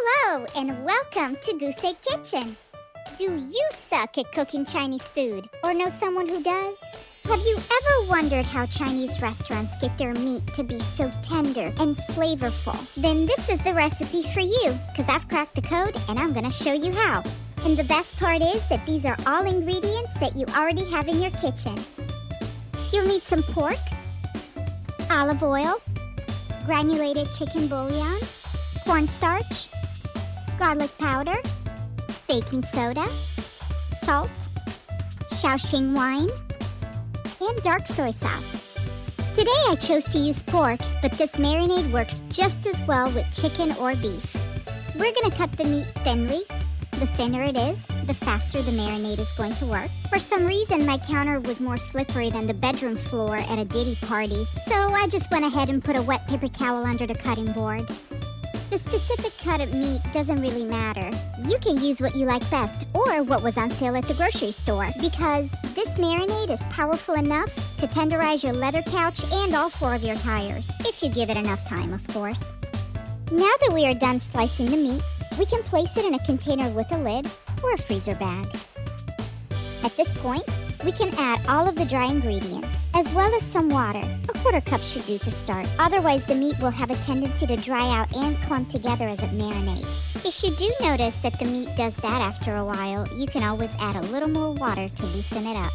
Hello and welcome to Goose Egg Kitchen. Do you suck at cooking Chinese food or know someone who does? Have you ever wondered how Chinese restaurants get their meat to be so tender and flavorful? Then this is the recipe for you, because I've cracked the code and I'm going to show you how. And the best part is that these are all ingredients that you already have in your kitchen. You'll need some pork, olive oil, granulated chicken bouillon, cornstarch, garlic powder, baking soda, salt, Shaoxing wine, and dark soy sauce. Today I chose to use pork, but this marinade works just as well with chicken or beef. We're going to cut the meat thinly. The thinner it is, the faster the marinade is going to work. For some reason, my counter was more slippery than the bedroom floor at a Diddy party, so I just went ahead and put a wet paper towel under the cutting board. The specific cut of meat doesn't really matter. You can use what you like best or what was on sale at the grocery store, because this marinade is powerful enough to tenderize your leather couch and all 4 of your tires, if you give it enough time, of course. Now that we are done slicing the meat, we can place it in a container with a lid or a freezer bag. At this point, we can add all of the dry ingredients, as well as some water. A 1/4 cup should do to start. Otherwise, the meat will have a tendency to dry out and clump together as it marinates. If you do notice that the meat does that after a while, you can always add a little more water to loosen it up.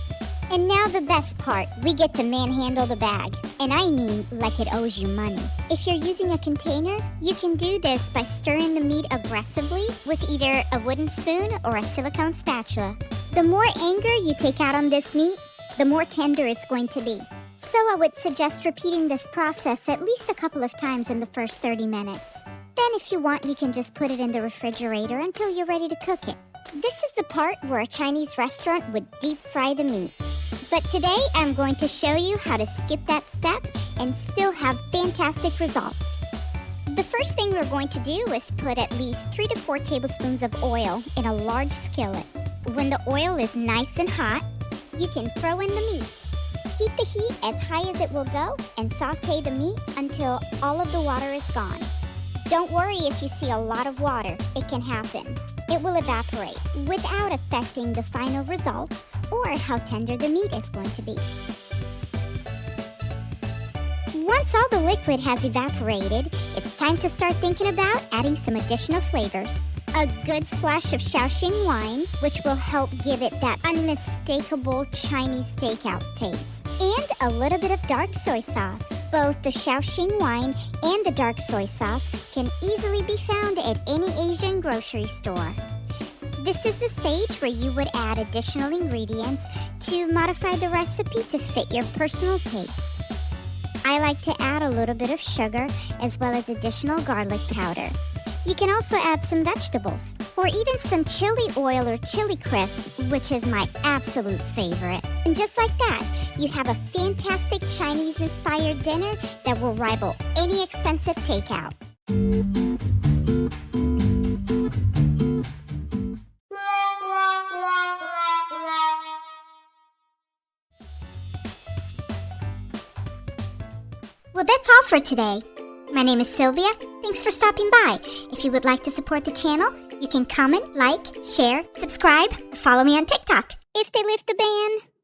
And now the best part, we get to manhandle the bag. And I mean like it owes you money. If you're using a container, you can do this by stirring the meat aggressively with either a wooden spoon or a silicone spatula. The more anger you take out on this meat, the more tender it's going to be. So I would suggest repeating this process at least a couple of times in the first 30 minutes. Then if you want, you can just put it in the refrigerator until you're ready to cook it. This is the part where a Chinese restaurant would deep fry the meat. But today I'm going to show you how to skip that step and still have fantastic results. The first thing we're going to do is put at least 3 to 4 tablespoons of oil in a large skillet. When the oil is nice and hot, you can throw in the meat. Keep the heat as high as it will go and saute the meat until all of the water is gone. Don't worry if you see a lot of water. It can happen. It will evaporate without affecting the final result or how tender the meat is going to be. Once all the liquid has evaporated, it's time to start thinking about adding some additional flavors. A good splash of Shaoxing wine, which will help give it that unmistakable Chinese steakout taste. And a little bit of dark soy sauce. Both the Shaoxing wine and the dark soy sauce can easily be found at any Asian grocery store. This is the stage where you would add additional ingredients to modify the recipe to fit your personal taste. I like to add a little bit of sugar as well as additional garlic powder. You can also add some vegetables, or even some chili oil or chili crisp, which is my absolute favorite. And just like that, you have a fantastic Chinese-inspired dinner that will rival any expensive takeout. Well, that's all for today. My name is Sylvia. Thanks for stopping by. If you would like to support the channel, you can comment, like, share, subscribe, or follow me on TikTok. If they lift the ban.